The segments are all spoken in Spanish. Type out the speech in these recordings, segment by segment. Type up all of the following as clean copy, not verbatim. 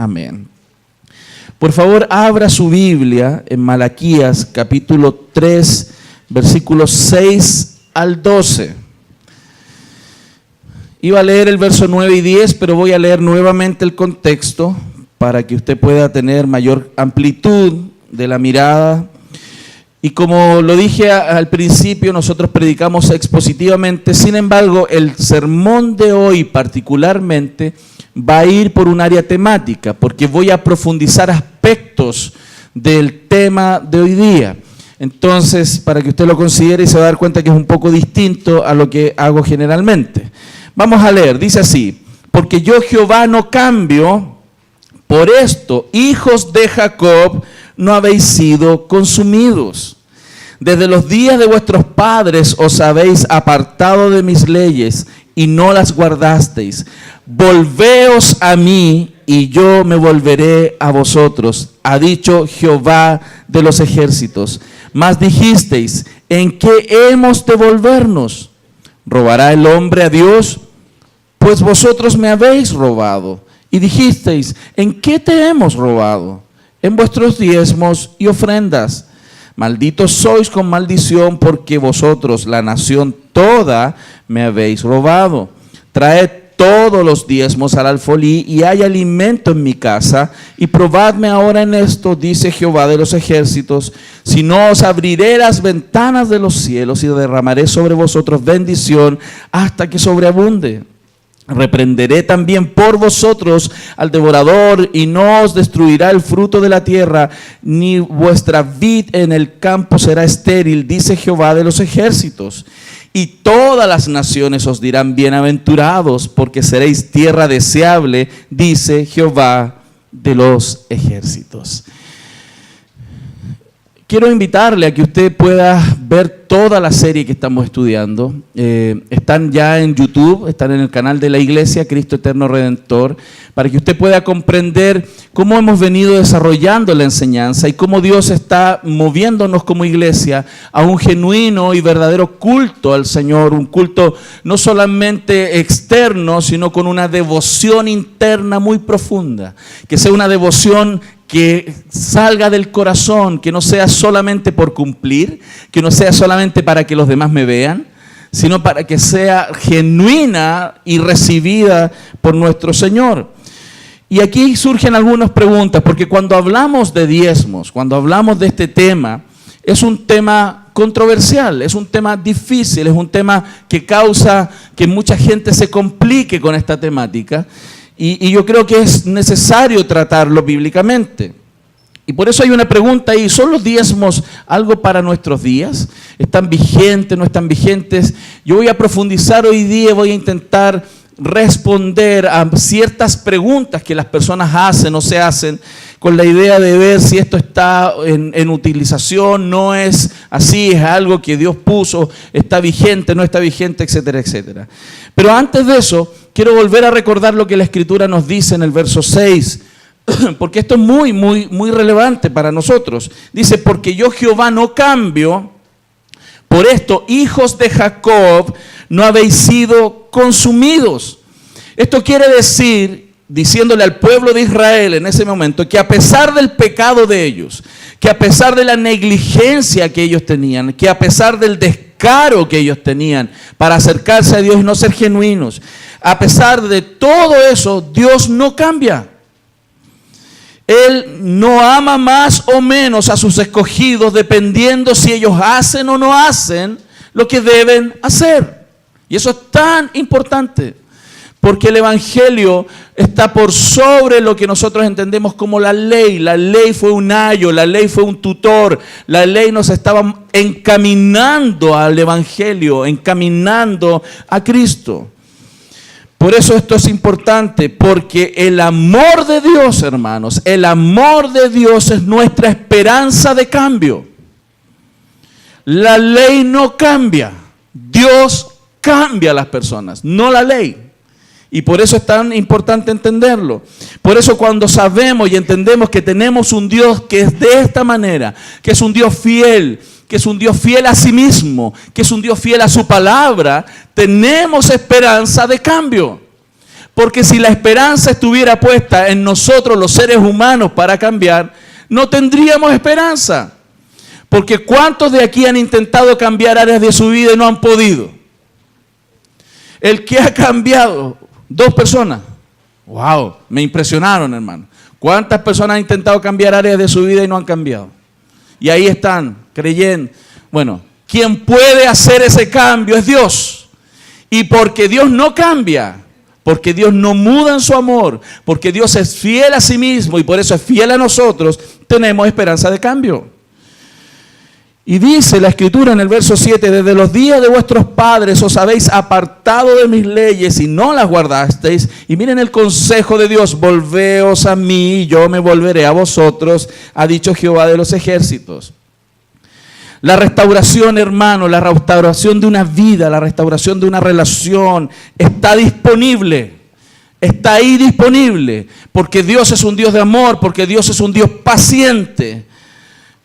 Amén. Por favor, abra su Biblia en Malaquías capítulo 3, versículos 6 al 12. Iba a leer el verso 9 y 10, pero voy a leer nuevamente el contexto para que usted pueda tener mayor amplitud de la mirada. Y como lo dije al principio, nosotros predicamos expositivamente. Sin embargo, el sermón de hoy particularmente va a ir por un área temática, porque voy a profundizar aspectos del tema de hoy día. Entonces, para que usted lo considere y se va a dar cuenta que es un poco distinto a lo que hago generalmente. Vamos a leer, dice así: porque yo Jehová no cambio, por esto, hijos de Jacob, no habéis sido consumidos. Desde los días de vuestros padres os habéis apartado de mis leyes y no las guardasteis. Volveos a mí y yo me volveré a vosotros, ha dicho Jehová de los ejércitos. Mas dijisteis: ¿en qué hemos de volvernos? ¿Robará el hombre a Dios? Pues vosotros me habéis robado. Y dijisteis: ¿en qué te hemos robado? En vuestros diezmos y ofrendas. Malditos sois con maldición, porque vosotros, la nación toda, me habéis robado. Traed todos los diezmos al alfolí, y hay alimento en mi casa, y probadme ahora en esto, dice Jehová de los ejércitos, si no os abriré las ventanas de los cielos y derramaré sobre vosotros bendición hasta que sobreabunde. Reprenderé también por vosotros al devorador, y no os destruirá el fruto de la tierra, ni vuestra vid en el campo será estéril, dice Jehová de los ejércitos. Y todas las naciones os dirán: bienaventurados, porque seréis tierra deseable, dice Jehová de los ejércitos. Quiero invitarle a que usted pueda ver toda la serie que estamos estudiando. Están ya en YouTube, están en el canal de la Iglesia Cristo Eterno Redentor, para que usted pueda comprender cómo hemos venido desarrollando la enseñanza y cómo Dios está moviéndonos como iglesia a un genuino y verdadero culto al Señor, un culto no solamente externo, sino con una devoción interna muy profunda, que sea una devoción que salga del corazón, que no sea solamente por cumplir, que no sea solamente para que los demás me vean, sino para que sea genuina y recibida por nuestro Señor. Y aquí surgen algunas preguntas, porque cuando hablamos de diezmos, cuando hablamos de este tema, es un tema controversial, es un tema difícil, es un tema que causa que mucha gente se complique con esta temática. Y yo creo que es necesario tratarlo bíblicamente. Y por eso hay una pregunta ahí: ¿son los diezmos algo para nuestros días? ¿Están vigentes, no están vigentes? Yo voy a profundizar hoy día, voy a intentar responder a ciertas preguntas que las personas hacen o se hacen, con la idea de ver si esto está en utilización, no es así, es algo que Dios puso, está vigente, no está vigente, etcétera, etcétera. Pero antes de eso, quiero volver a recordar lo que la Escritura nos dice en el verso 6, porque esto es muy, muy, muy relevante para nosotros. Dice: porque yo Jehová no cambio, por esto, hijos de Jacob, no habéis sido consumidos. Esto quiere decir, diciéndole al pueblo de Israel en ese momento, que a pesar del pecado de ellos, que a pesar de la negligencia que ellos tenían, que a pesar del descaro que ellos tenían para acercarse a Dios y no ser genuinos, a pesar de todo eso, Dios no cambia. Él no ama más o menos a sus escogidos dependiendo si ellos hacen o no hacen lo que deben hacer. Y eso es tan importante, porque el Evangelio está por sobre lo que nosotros entendemos como la ley. La ley fue un ayo, la ley fue un tutor, la ley nos estaba encaminando al Evangelio, encaminando a Cristo. Por eso esto es importante, porque el amor de Dios, hermanos, el amor de Dios es nuestra esperanza de cambio. La ley no cambia, Dios cambia a las personas, no la ley. Y por eso es tan importante entenderlo. Por eso cuando sabemos y entendemos que tenemos un Dios que es de esta manera, que es un Dios fiel, que es un Dios fiel a sí mismo, que es un Dios fiel a su palabra, tenemos esperanza de cambio. Porque si la esperanza estuviera puesta en nosotros los seres humanos para cambiar, no tendríamos esperanza. Porque ¿cuántos de aquí han intentado cambiar áreas de su vida y no han podido? El que ha cambiado, 2 personas. Wow, me impresionaron, hermano. ¿Cuántas personas han intentado cambiar áreas de su vida y no han cambiado? Y ahí están, creyendo. Bueno, quien puede hacer ese cambio es Dios. Y porque Dios no cambia, porque Dios no muda en su amor, porque Dios es fiel a sí mismo y por eso es fiel a nosotros, tenemos esperanza de cambio. Y dice la Escritura en el verso 7, desde los días de vuestros padres os habéis apartado de mis leyes y no las guardasteis. Y miren el consejo de Dios, volveos a mí y yo me volveré a vosotros, ha dicho Jehová de los ejércitos. La restauración, hermano, la restauración de una vida, la restauración de una relación está disponible. Está ahí disponible, porque Dios es un Dios de amor, porque Dios es un Dios paciente.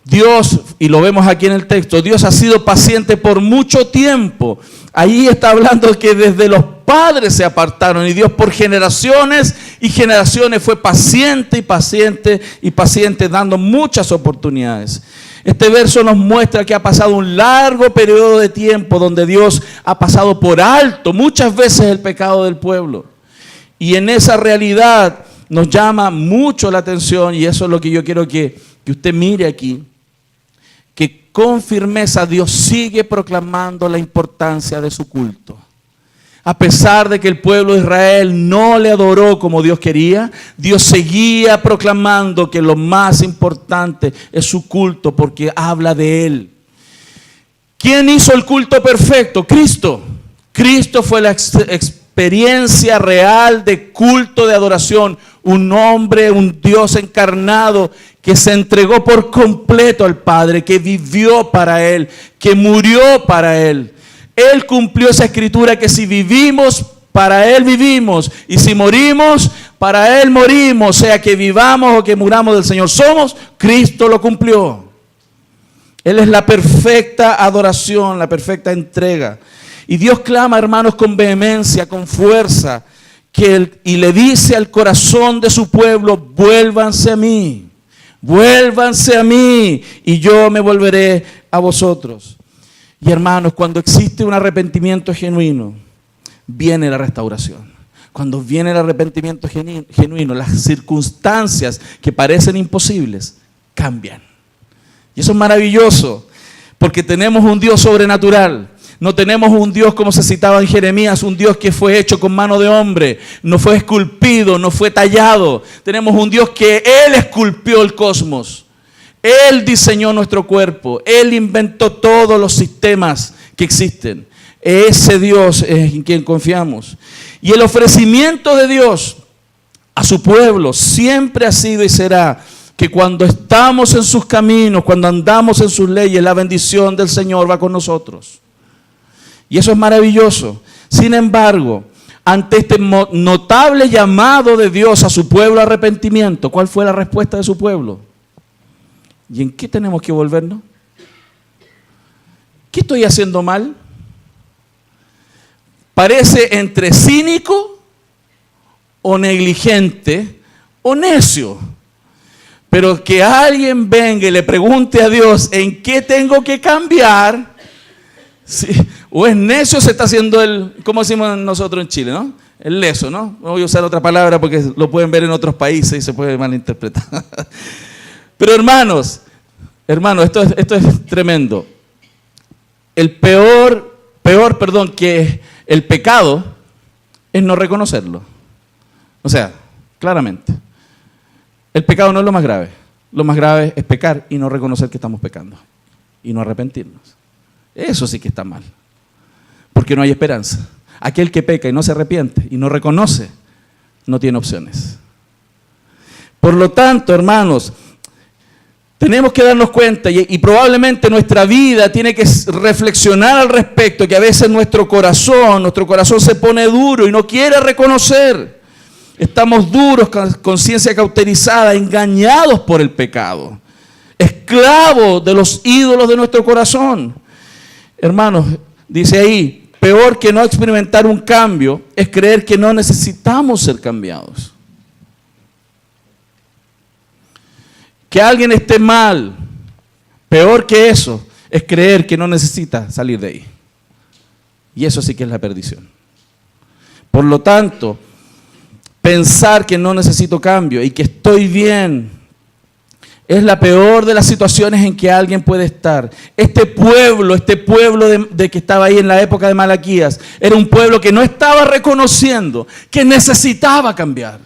Dios, y lo vemos aquí en el texto, Dios ha sido paciente por mucho tiempo. Ahí está hablando que desde los padres se apartaron y Dios por generaciones y generaciones fue paciente y paciente y paciente, dando muchas oportunidades. Este verso nos muestra que ha pasado un largo periodo de tiempo donde Dios ha pasado por alto muchas veces el pecado del pueblo. Y en esa realidad nos llama mucho la atención, y eso es lo que yo quiero que usted mire aquí, que con firmeza Dios sigue proclamando la importancia de su culto. A pesar de que el pueblo de Israel no le adoró como Dios quería, Dios seguía proclamando que lo más importante es su culto porque habla de Él. ¿Quién hizo el culto perfecto? Cristo. Cristo fue la experiencia real de culto, de adoración. Un hombre, un Dios encarnado que se entregó por completo al Padre, que vivió para Él, que murió para Él. Él cumplió esa escritura que si vivimos, para Él vivimos. Y si morimos, para Él morimos. O sea, que vivamos o que muramos del Señor somos, Cristo lo cumplió. Él es la perfecta adoración, la perfecta entrega. Y Dios clama, hermanos, con vehemencia, con fuerza, y le dice al corazón de su pueblo, vuélvanse a mí, y yo me volveré a vosotros. Y hermanos, cuando existe un arrepentimiento genuino, viene la restauración. Cuando viene el arrepentimiento genuino, las circunstancias que parecen imposibles cambian. Y eso es maravilloso, porque tenemos un Dios sobrenatural. No tenemos un Dios como se citaba en Jeremías, un Dios que fue hecho con mano de hombre, no fue esculpido, no fue tallado. Tenemos un Dios que Él esculpió el cosmos. Él diseñó nuestro cuerpo, Él inventó todos los sistemas que existen. Ese Dios es en quien confiamos. Y el ofrecimiento de Dios a su pueblo siempre ha sido y será que cuando estamos en sus caminos, cuando andamos en sus leyes, la bendición del Señor va con nosotros. Y eso es maravilloso. Sin embargo, ante este notable llamado de Dios a su pueblo a arrepentimiento, ¿cuál fue la respuesta de su pueblo? ¿Y en qué tenemos que volvernos? ¿Qué estoy haciendo mal? Parece entre cínico o negligente o necio. Pero que alguien venga y le pregunte a Dios en qué tengo que cambiar, sí, o es necio, se está haciendo el, como decimos nosotros en Chile, ¿no? El leso, ¿no? No voy a usar otra palabra porque lo pueden ver en otros países y se puede malinterpretar. Pero hermanos, esto es tremendo. El peor, que el pecado es no reconocerlo. O sea, claramente. El pecado no es lo más grave. Lo más grave es pecar y no reconocer que estamos pecando. Y no arrepentirnos. Eso sí que está mal. Porque no hay esperanza. Aquel que peca y no se arrepiente y no reconoce, no tiene opciones. Por lo tanto, hermanos, tenemos que darnos cuenta y probablemente nuestra vida tiene que reflexionar al respecto, que a veces nuestro corazón se pone duro y no quiere reconocer. Estamos duros, conciencia cauterizada, engañados por el pecado, esclavos de los ídolos de nuestro corazón. Hermanos, dice ahí, peor que no experimentar un cambio es creer que no necesitamos ser cambiados. Que alguien esté mal, peor que eso, es creer que no necesita salir de ahí. Y eso sí que es la perdición. Por lo tanto, pensar que no necesito cambio y que estoy bien es la peor de las situaciones en que alguien puede estar. Este pueblo de que estaba ahí en la época de Malaquías, era un pueblo que no estaba reconociendo que necesitaba cambiar.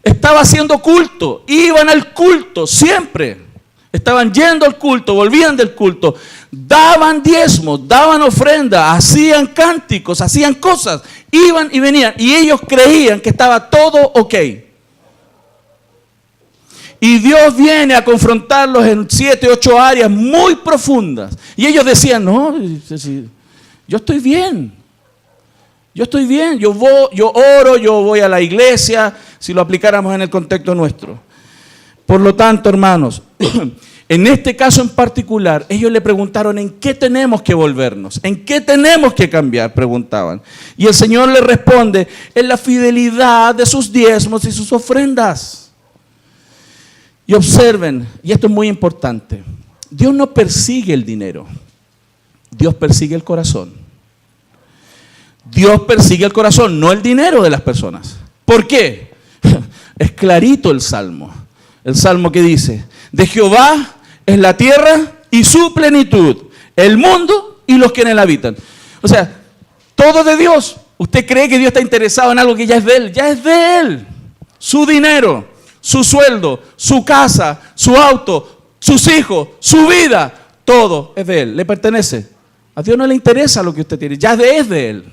Estaba haciendo culto, iban al culto siempre. Estaban yendo al culto, volvían del culto, daban diezmos, daban ofrenda, hacían cánticos, hacían cosas, iban y venían. Y ellos creían que estaba todo ok. Y Dios viene a confrontarlos en 7, 8 áreas muy profundas. Y ellos decían, no, yo estoy bien. Yo estoy bien, yo oro, yo voy a la iglesia, si lo aplicáramos en el contexto nuestro. Por lo tanto, hermanos, en este caso en particular, ellos le preguntaron en qué tenemos que volvernos, en qué tenemos que cambiar, preguntaban. Y el Señor les responde, en la fidelidad de sus diezmos y sus ofrendas. Y observen, y esto es muy importante, Dios no persigue el dinero, Dios persigue el corazón. Dios persigue el corazón, no el dinero de las personas. ¿Por qué? Es clarito el Salmo. El Salmo que dice, de Jehová es la tierra y su plenitud, el mundo y los que en él habitan. O sea, todo de Dios. ¿Usted cree que Dios está interesado en algo que ya es de él? Ya es de él. Su dinero, su sueldo, su casa, su auto, sus hijos, su vida, todo es de él, le pertenece. A Dios no le interesa lo que usted tiene, ya es de él.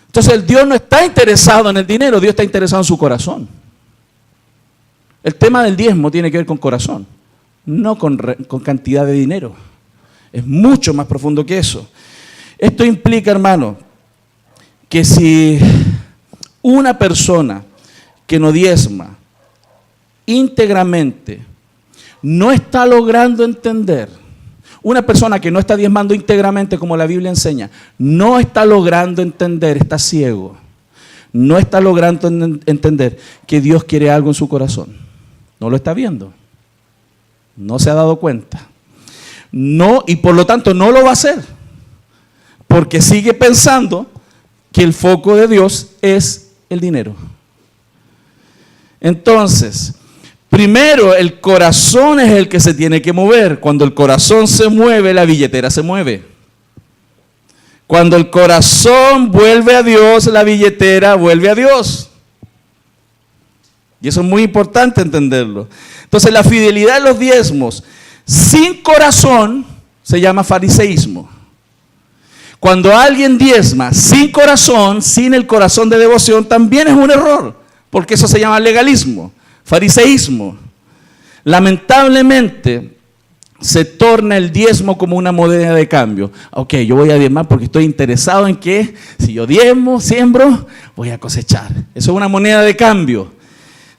Entonces Dios no está interesado en el dinero, Dios está interesado en su corazón. El tema del diezmo tiene que ver con corazón, no con cantidad de dinero. Es mucho más profundo que eso. Esto implica, hermano, que si una persona que no diezma íntegramente no está logrando entender, una persona que no está diezmando íntegramente como la Biblia enseña, no está logrando entender, está ciego, no está logrando entender que Dios quiere algo en su corazón. No lo está viendo, no se ha dado cuenta, no, y por lo tanto no lo va a hacer, porque sigue pensando que el foco de Dios es el dinero. Entonces, primero el corazón es el que se tiene que mover. Cuando el corazón se mueve, la billetera se mueve. Cuando el corazón vuelve a Dios, la billetera vuelve a Dios. Y eso es muy importante entenderlo. Entonces la fidelidad de los diezmos sin corazón se llama fariseísmo. Cuando alguien diezma sin corazón, sin el corazón de devoción, también es un error, porque eso se llama legalismo, fariseísmo. Lamentablemente se torna el diezmo como una moneda de cambio. Ok, yo voy a diezmar porque estoy interesado en que si yo diezmo, siembro, voy a cosechar. Eso es una moneda de cambio.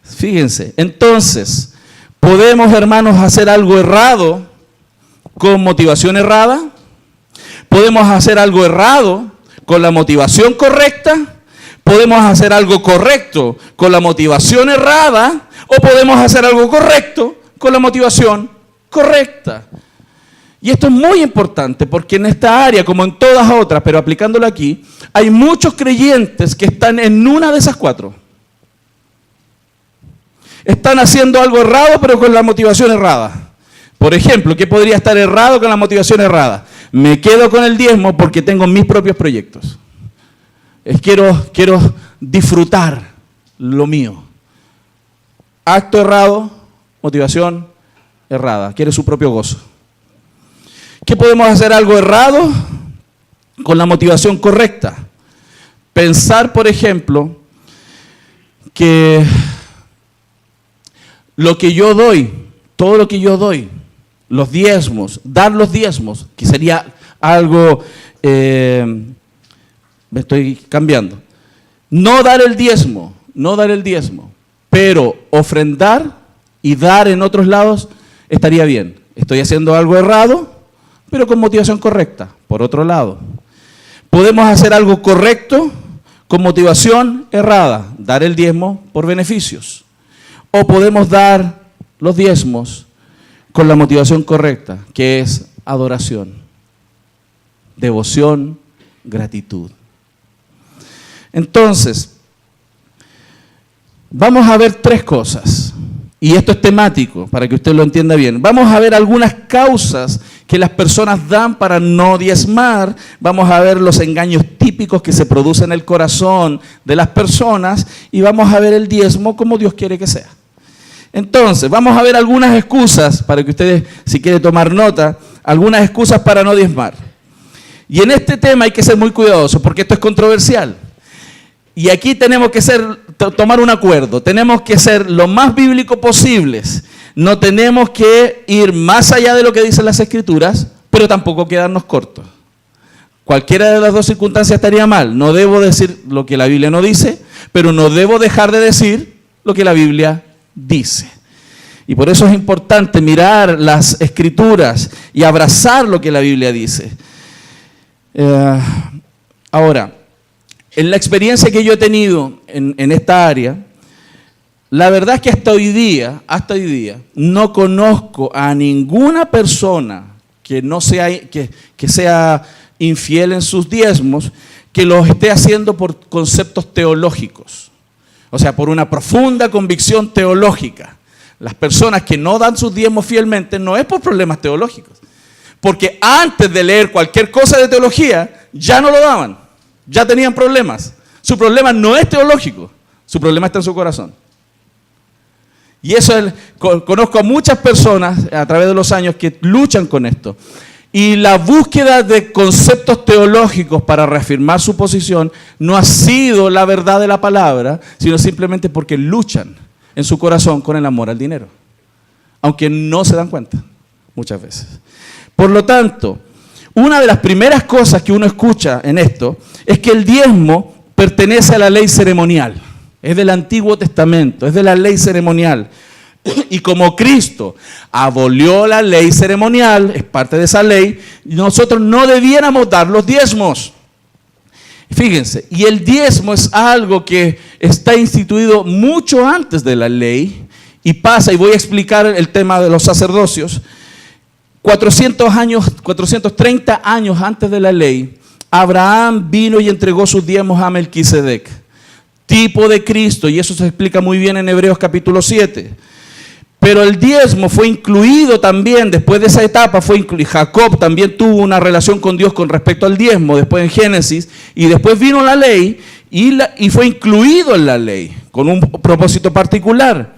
Fíjense, entonces, podemos, hermanos, hacer algo errado con motivación errada, podemos hacer algo errado con la motivación correcta, podemos hacer algo correcto con la motivación errada, o podemos hacer algo correcto con la motivación correcta. Y esto es muy importante porque en esta área, como en todas otras, pero aplicándolo aquí, hay muchos creyentes que están en una de esas cuatro. Están haciendo algo errado, pero con la motivación errada. Por ejemplo, ¿qué podría estar errado con la motivación errada? Me quedo con el diezmo porque tengo mis propios proyectos. Quiero disfrutar lo mío. Acto errado, motivación errada. Quiere su propio gozo. ¿Qué podemos hacer algo errado con la motivación correcta? Pensar, por ejemplo, que lo que yo doy, todo lo que yo doy, los diezmos, dar los diezmos, que sería algo, me estoy cambiando, no dar el diezmo, pero ofrendar y dar en otros lados estaría bien. Estoy haciendo algo errado, pero con motivación correcta, por otro lado. Podemos hacer algo correcto con motivación errada, dar el diezmo por beneficios. O podemos dar los diezmos con la motivación correcta, que es adoración, devoción, gratitud. Entonces, vamos a ver tres cosas, y esto es temático, para que usted lo entienda bien. Vamos a ver algunas causas que las personas dan para no diezmar, vamos a ver los engaños típicos que se producen en el corazón de las personas, y vamos a ver el diezmo como Dios quiere que sea. Entonces, vamos a ver algunas excusas, para que ustedes, si quieren tomar nota, algunas excusas para no diezmar. Y en este tema hay que ser muy cuidadosos, porque esto es controversial. Y aquí tenemos que tomar un acuerdo, tenemos que ser lo más bíblico posibles. No tenemos que ir más allá de lo que dicen las Escrituras, pero tampoco quedarnos cortos. Cualquiera de las dos circunstancias estaría mal. No debo decir lo que la Biblia no dice, pero no debo dejar de decir lo que la Biblia dice. Y por eso es importante mirar las Escrituras y abrazar lo que la Biblia dice. Ahora, en la experiencia que yo he tenido en esta área, la verdad es que hasta hoy día, no conozco a ninguna persona que sea infiel en sus diezmos, que los esté haciendo por conceptos teológicos. O sea, por una profunda convicción teológica. Las personas que no dan sus diezmos fielmente no es por problemas teológicos. Porque antes de leer cualquier cosa de teología, ya no lo daban. Ya tenían problemas. Su problema no es teológico. Su problema está en su corazón. Y eso conozco a muchas personas a través de los años que luchan con esto. Y la búsqueda de conceptos teológicos para reafirmar su posición no ha sido la verdad de la palabra, sino simplemente porque luchan en su corazón con el amor al dinero. Aunque no se dan cuenta muchas veces. Por lo tanto, una de las primeras cosas que uno escucha en esto es que el diezmo pertenece a la ley ceremonial. Es del Antiguo Testamento, es de la ley ceremonial. Y como Cristo abolió la ley ceremonial, es parte de esa ley, nosotros no debiéramos dar los diezmos. Fíjense, y el diezmo es algo que está instituido mucho antes de la ley, y pasa, y voy a explicar el tema de los sacerdocios. 430 años antes de la ley, Abraham vino y entregó sus diezmos a Melquisedec, tipo de Cristo, y eso se explica muy bien en Hebreos capítulo 7. Pero el diezmo fue incluido también, después de esa etapa, Jacob también tuvo una relación con Dios con respecto al diezmo, después en Génesis, y después vino la ley, y fue incluido en la ley, con un propósito particular.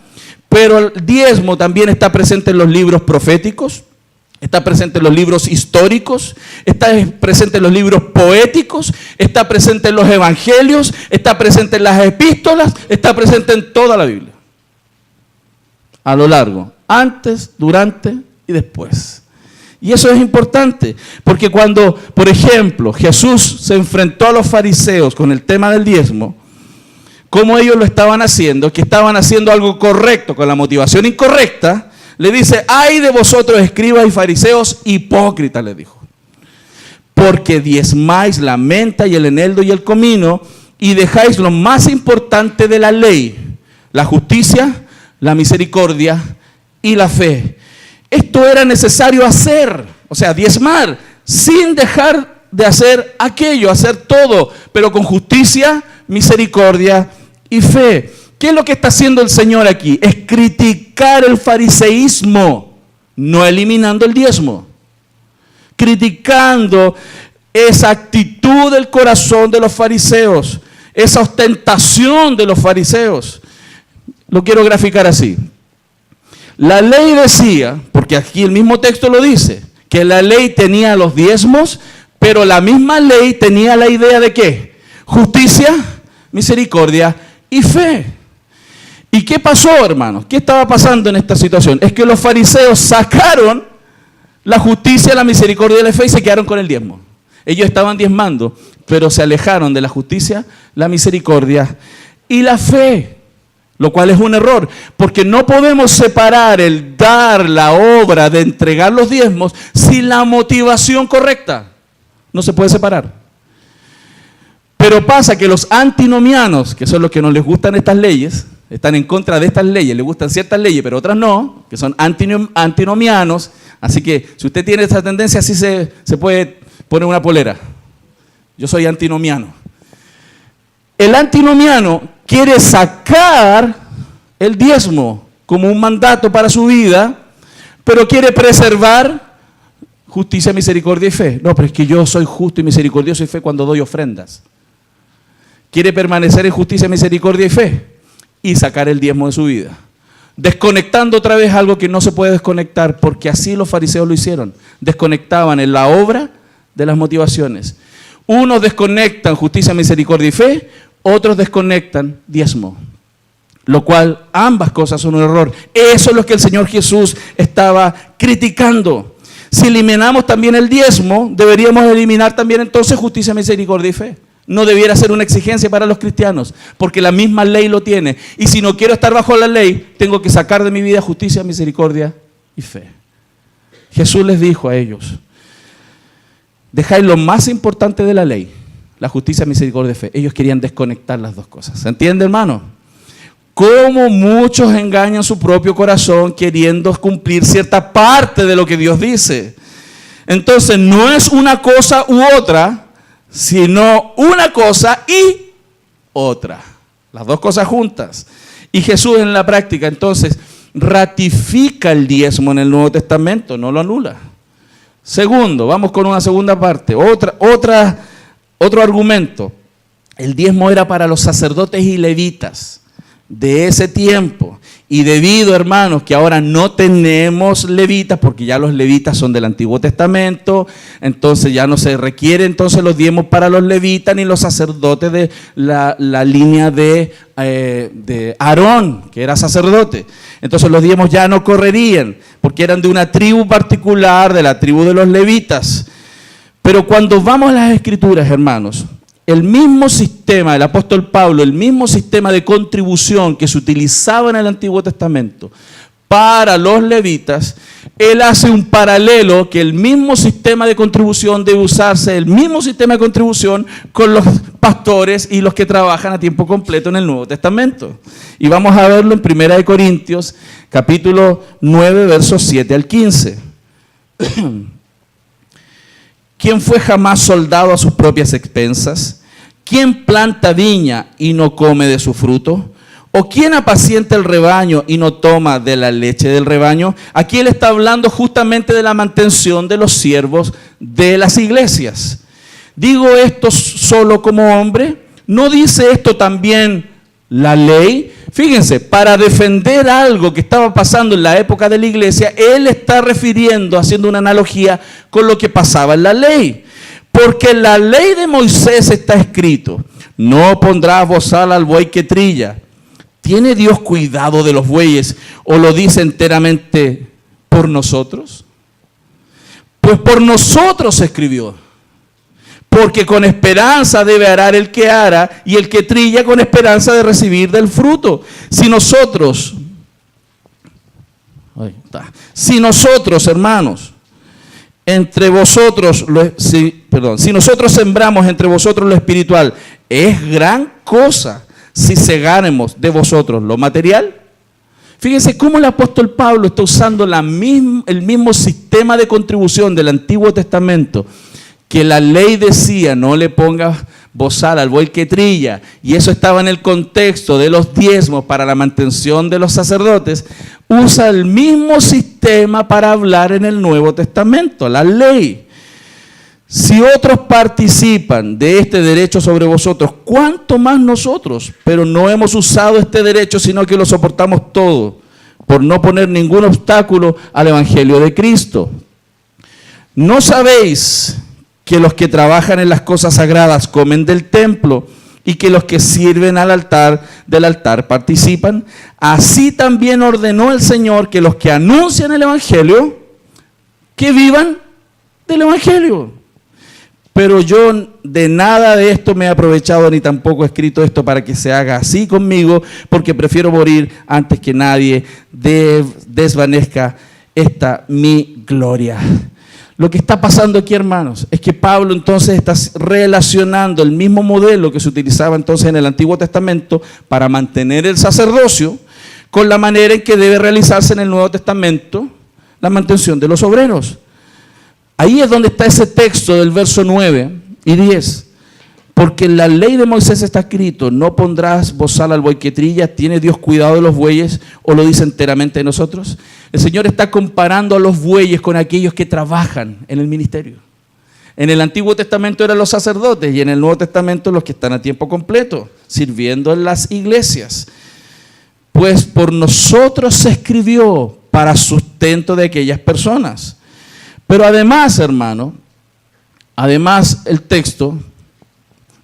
Pero el diezmo también está presente en los libros proféticos, está presente en los libros históricos, está presente en los libros poéticos, está presente en los evangelios, está presente en las epístolas, está presente en toda la Biblia. A lo largo, antes, durante y después. Y eso es importante, porque cuando, por ejemplo, Jesús se enfrentó a los fariseos con el tema del diezmo, como ellos lo estaban haciendo, que estaban haciendo algo correcto con la motivación incorrecta, le dice: ay de vosotros, escribas y fariseos, hipócritas, le dijo, porque diezmáis la menta y el eneldo y el comino, y dejáis lo más importante de la ley, la justicia, la misericordia y la fe. Esto era necesario hacer, o sea, diezmar, sin dejar de hacer aquello, hacer todo, pero con justicia, misericordia y fe. ¿Qué es lo que está haciendo el Señor aquí? Es criticar el fariseísmo, no eliminando el diezmo. Criticando esa actitud del corazón de los fariseos, esa ostentación de los fariseos. Lo quiero graficar así. La ley decía, porque aquí el mismo texto lo dice, que la ley tenía los diezmos, pero la misma ley tenía la idea de ¿qué? Justicia, misericordia y fe. ¿Y qué pasó, hermanos? ¿Qué estaba pasando en esta situación? Es que los fariseos sacaron la justicia, la misericordia y la fe y se quedaron con el diezmo. Ellos estaban diezmando, pero se alejaron de la justicia, la misericordia y la fe. Lo cual es un error, porque no podemos separar el dar la obra de entregar los diezmos sin la motivación correcta. No se puede separar. Pero pasa que los antinomianos, que son los que no les gustan estas leyes, están en contra de estas leyes, les gustan ciertas leyes, pero otras no, que son antinomianos. Así que si usted tiene esa tendencia, así se puede poner una polera. Yo soy antinomiano. El antinomiano quiere sacar el diezmo como un mandato para su vida, pero quiere preservar justicia, misericordia y fe. No, pero es que yo soy justo y misericordioso y fe cuando doy ofrendas. Quiere permanecer en justicia, misericordia y fe y sacar el diezmo de su vida. Desconectando otra vez algo que no se puede desconectar, porque así los fariseos lo hicieron. Desconectaban en la obra de las motivaciones. Unos desconectan justicia, misericordia y fe, otros desconectan diezmo. Lo cual ambas cosas son un error. Eso es lo que el Señor Jesús estaba criticando. Si eliminamos también el diezmo, deberíamos eliminar también entonces justicia, misericordia y fe. No debiera ser una exigencia para los cristianos, porque la misma ley lo tiene. Y si no quiero estar bajo la ley, tengo que sacar de mi vida justicia, misericordia y fe. Jesús les dijo a ellos, dejáis lo más importante de la ley, la justicia, misericordia y fe. Ellos querían desconectar las dos cosas. ¿Se entiende, hermano? Cómo muchos engañan su propio corazón queriendo cumplir cierta parte de lo que Dios dice. Entonces no es una cosa u otra, sino una cosa y otra. Las dos cosas juntas. Y Jesús en la práctica entonces ratifica el diezmo en el Nuevo Testamento, no lo anula. Segundo, vamos con una segunda parte, otro argumento. El diezmo era para los sacerdotes y levitas de ese tiempo. Y debido, hermanos, que ahora no tenemos levitas, porque ya los levitas son del Antiguo Testamento, entonces ya no se requiere entonces los diezmos para los levitas ni los sacerdotes de la línea de Aarón, que era sacerdote. Entonces los diezmos ya no correrían, porque eran de una tribu particular, de la tribu de los levitas. Pero cuando vamos a las Escrituras, hermanos, el mismo sistema, el apóstol Pablo, el mismo sistema de contribución que se utilizaba en el Antiguo Testamento para los levitas, él hace un paralelo que el mismo sistema de contribución debe usarse, el mismo sistema de contribución con los pastores y los que trabajan a tiempo completo en el Nuevo Testamento. Y vamos a verlo en 1 Corintios, capítulo 9, versos 7 al 15. ¿Quién fue jamás soldado a sus propias expensas? ¿Quién planta viña y no come de su fruto? ¿O quién apacienta el rebaño y no toma de la leche del rebaño? Aquí él está hablando justamente de la mantención de los siervos de las iglesias. ¿Digo esto solo como hombre? ¿No dice esto también la ley? Fíjense, para defender algo que estaba pasando en la época de la iglesia, él está refiriendo, haciendo una analogía con lo que pasaba en la ley. Porque en la ley de Moisés está escrito, no pondrás bozal al buey que trilla. ¿Tiene Dios cuidado de los bueyes o lo dice enteramente por nosotros? Pues por nosotros se escribió. Porque con esperanza debe arar el que ara y el que trilla con esperanza de recibir del fruto. Si nosotros, hermanos, entre vosotros, si nosotros sembramos entre vosotros lo espiritual, es gran cosa si segáremos de vosotros lo material. Fíjense cómo el apóstol Pablo está usando el mismo sistema de contribución del Antiguo Testamento, que la ley decía, no le pongas bozal al buey que trilla, y eso estaba en el contexto de los diezmos para la mantención de los sacerdotes. Usa el mismo sistema para hablar en el Nuevo Testamento, la ley. Si otros participan de este derecho sobre vosotros, ¿cuánto más nosotros? Pero no hemos usado este derecho, sino que lo soportamos todo, por no poner ningún obstáculo al Evangelio de Cristo. ¿No sabéis que los que trabajan en las cosas sagradas comen del templo y que los que sirven del altar participan? Así también ordenó el Señor que los que anuncian el Evangelio, que vivan del Evangelio. Pero yo de nada de esto me he aprovechado, ni tampoco he escrito esto para que se haga así conmigo, porque prefiero morir antes que nadie desvanezca esta mi gloria. Lo que está pasando aquí, hermanos, es que Pablo entonces está relacionando el mismo modelo que se utilizaba entonces en el Antiguo Testamento para mantener el sacerdocio con la manera en que debe realizarse en el Nuevo Testamento la mantención de los obreros. Ahí es donde está ese texto del verso 9 y 10. Porque en la ley de Moisés está escrito, no pondrás bozal al buey que trilla, ¿tiene Dios cuidado de los bueyes o lo dice enteramente de nosotros? El Señor está comparando a los bueyes con aquellos que trabajan en el ministerio. En el Antiguo Testamento eran los sacerdotes y en el Nuevo Testamento los que están a tiempo completo, sirviendo en las iglesias. Pues por nosotros se escribió para sustento de aquellas personas. Pero además, hermano, el texto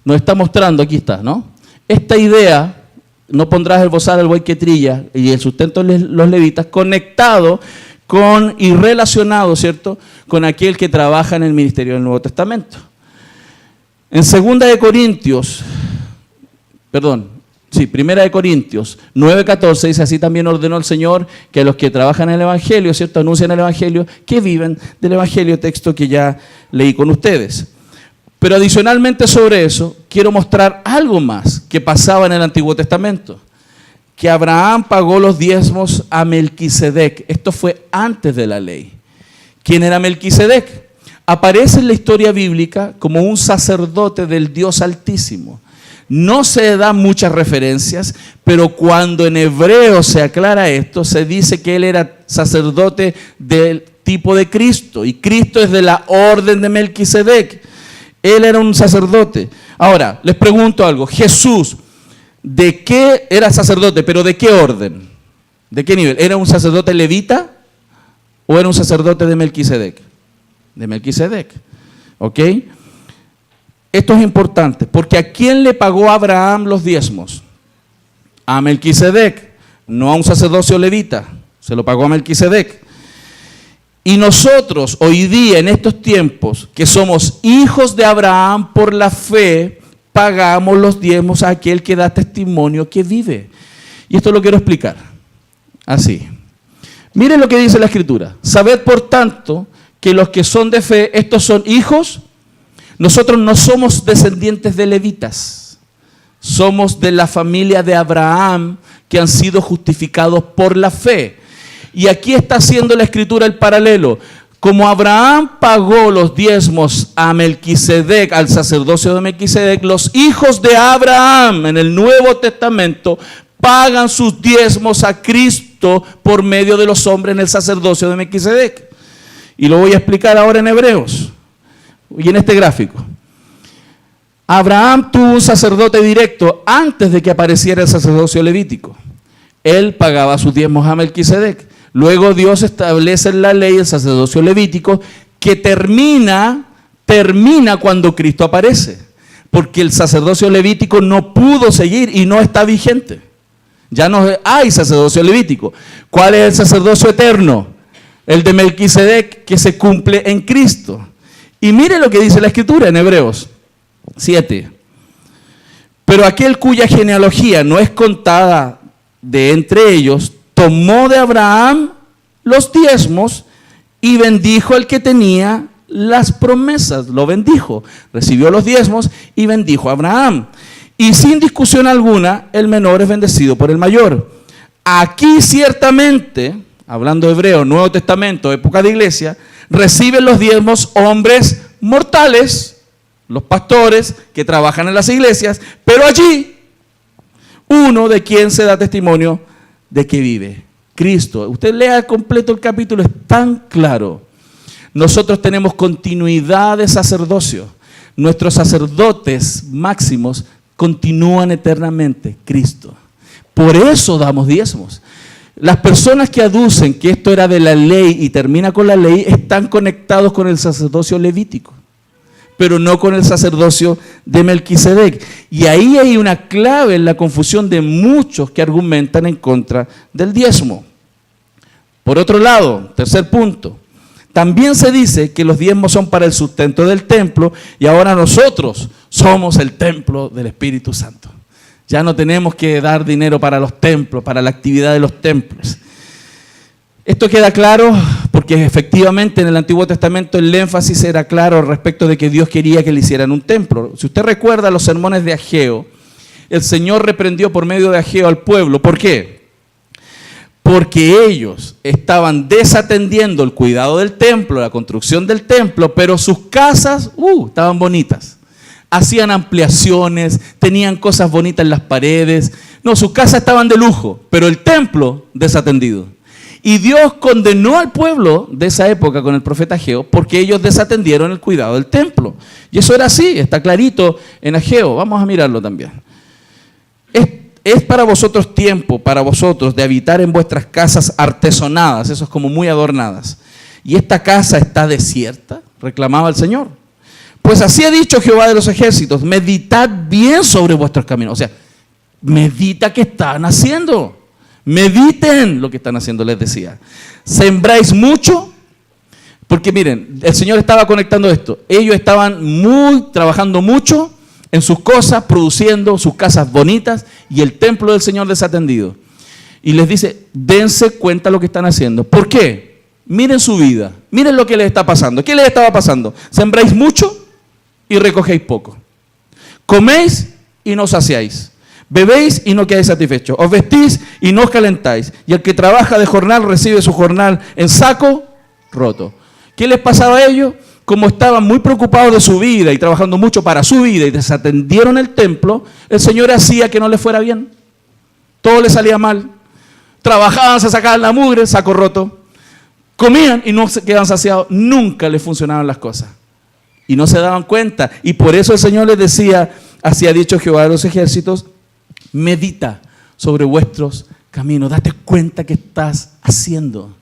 nos está mostrando, aquí está, ¿no? Esta idea, no pondrás el bozal al buey que trilla y el sustento de los levitas, conectado con y relacionado, ¿cierto?, con aquel que trabaja en el ministerio del Nuevo Testamento. En 1 Corintios 9:14 dice, así también ordenó el Señor que a los que trabajan en el Evangelio, ¿cierto?, anuncian el Evangelio, que viven del Evangelio, texto que ya leí con ustedes. Pero adicionalmente sobre eso, quiero mostrar algo más que pasaba en el Antiguo Testamento. Que Abraham pagó los diezmos a Melquisedec. Esto fue antes de la ley. ¿Quién era Melquisedec? Aparece en la historia bíblica como un sacerdote del Dios Altísimo. No se dan muchas referencias, pero cuando en hebreo se aclara esto, se dice que él era sacerdote del tipo de Cristo. Y Cristo es de la orden de Melquisedec. Él era un sacerdote. Ahora, les pregunto algo. Jesús, ¿de qué era sacerdote? ¿Pero de qué orden? ¿De qué nivel? ¿Era un sacerdote levita o era un sacerdote de Melquisedec? De Melquisedec. ¿Ok? Esto es importante, porque ¿a quién le pagó Abraham los diezmos? A Melquisedec, no a un sacerdocio levita. Se lo pagó a Melquisedec. Y nosotros hoy día, en estos tiempos, que somos hijos de Abraham por la fe, pagamos los diezmos a aquel que da testimonio que vive. Y esto lo quiero explicar así. Miren lo que dice la Escritura. Sabed, por tanto, que los que son de fe, estos son hijos. Nosotros no somos descendientes de levitas. Somos de la familia de Abraham que han sido justificados por la fe. Y aquí está haciendo la Escritura el paralelo. Como Abraham pagó los diezmos a Melquisedec, al sacerdocio de Melquisedec, los hijos de Abraham en el Nuevo Testamento pagan sus diezmos a Cristo por medio de los hombres en el sacerdocio de Melquisedec. Y lo voy a explicar ahora en Hebreos y en este gráfico. Abraham tuvo un sacerdote directo antes de que apareciera el sacerdocio levítico. Él pagaba sus diezmos a Melquisedec. Luego Dios establece en la ley el sacerdocio levítico que termina cuando Cristo aparece. Porque el sacerdocio levítico no pudo seguir y no está vigente. Ya no hay sacerdocio levítico. ¿Cuál es el sacerdocio eterno? El de Melquisedec, que se cumple en Cristo. Y mire lo que dice la Escritura en Hebreos 7. Pero aquel cuya genealogía no es contada de entre ellos, tomó de Abraham los diezmos y bendijo al que tenía las promesas. Lo bendijo, recibió los diezmos y bendijo a Abraham. Y sin discusión alguna, el menor es bendecido por el mayor. Aquí ciertamente, hablando de hebreo, Nuevo Testamento, época de iglesia, reciben los diezmos hombres mortales, los pastores que trabajan en las iglesias, pero allí uno de quien se da testimonio de que vive, Cristo. Usted lea completo el capítulo, es tan claro. Nosotros tenemos continuidad de sacerdocio. Nuestros sacerdotes máximos continúan eternamente, Cristo. Por eso damos diezmos. Las personas que aducen que esto era de la ley y termina con la ley, están conectados con el sacerdocio levítico, pero no con el sacerdocio de Melquisedec. Y ahí hay una clave en la confusión de muchos que argumentan en contra del diezmo. Por otro lado, tercer punto, también se dice que los diezmos son para el sustento del templo y ahora nosotros somos el templo del Espíritu Santo. Ya no tenemos que dar dinero para los templos, para la actividad de los templos. Esto queda claro porque porque efectivamente en el Antiguo Testamento el énfasis era claro respecto de que Dios quería que le hicieran un templo. Si usted recuerda los sermones de Ageo, el Señor reprendió por medio de Ageo al pueblo. ¿Por qué? Porque ellos estaban desatendiendo el cuidado del templo, la construcción del templo, pero sus casas estaban bonitas. Hacían ampliaciones, tenían cosas bonitas en las paredes. No, sus casas estaban de lujo, pero el templo desatendido. Y Dios condenó al pueblo de esa época con el profeta Ageo porque ellos desatendieron el cuidado del templo. Y eso era así, está clarito en Ageo. Vamos a mirarlo también. Es para vosotros tiempo, para vosotros, de habitar en vuestras casas artesonadas, eso es como muy adornadas. Y esta casa está desierta, reclamaba el Señor. Pues así ha dicho Jehová de los ejércitos, meditad bien sobre vuestros caminos. O sea, medita qué están haciendo. Mediten lo que están haciendo, les decía. Sembráis mucho, porque miren, el Señor estaba conectando esto. Ellos estaban trabajando mucho en sus cosas, produciendo sus casas bonitas y el templo del Señor desatendido. Y les dice, dense cuenta de lo que están haciendo. ¿Por qué? Miren su vida, miren lo que les está pasando. ¿Qué les estaba pasando? Sembráis mucho y recogéis poco. Coméis y no saciáis. Bebéis y no quedáis satisfechos. Os vestís y no os calentáis. Y el que trabaja de jornal recibe su jornal en saco roto. ¿Qué les pasaba a ellos? Como estaban muy preocupados de su vida y trabajando mucho para su vida y desatendieron el templo, el Señor hacía que no les fuera bien. Todo les salía mal. Trabajaban, se sacaban la mugre, saco roto. Comían y no se quedaban saciados. Nunca les funcionaban las cosas. Y no se daban cuenta. Y por eso el Señor les decía, así ha dicho Jehová de los ejércitos, medita sobre vuestros caminos. Date cuenta que estás haciendo.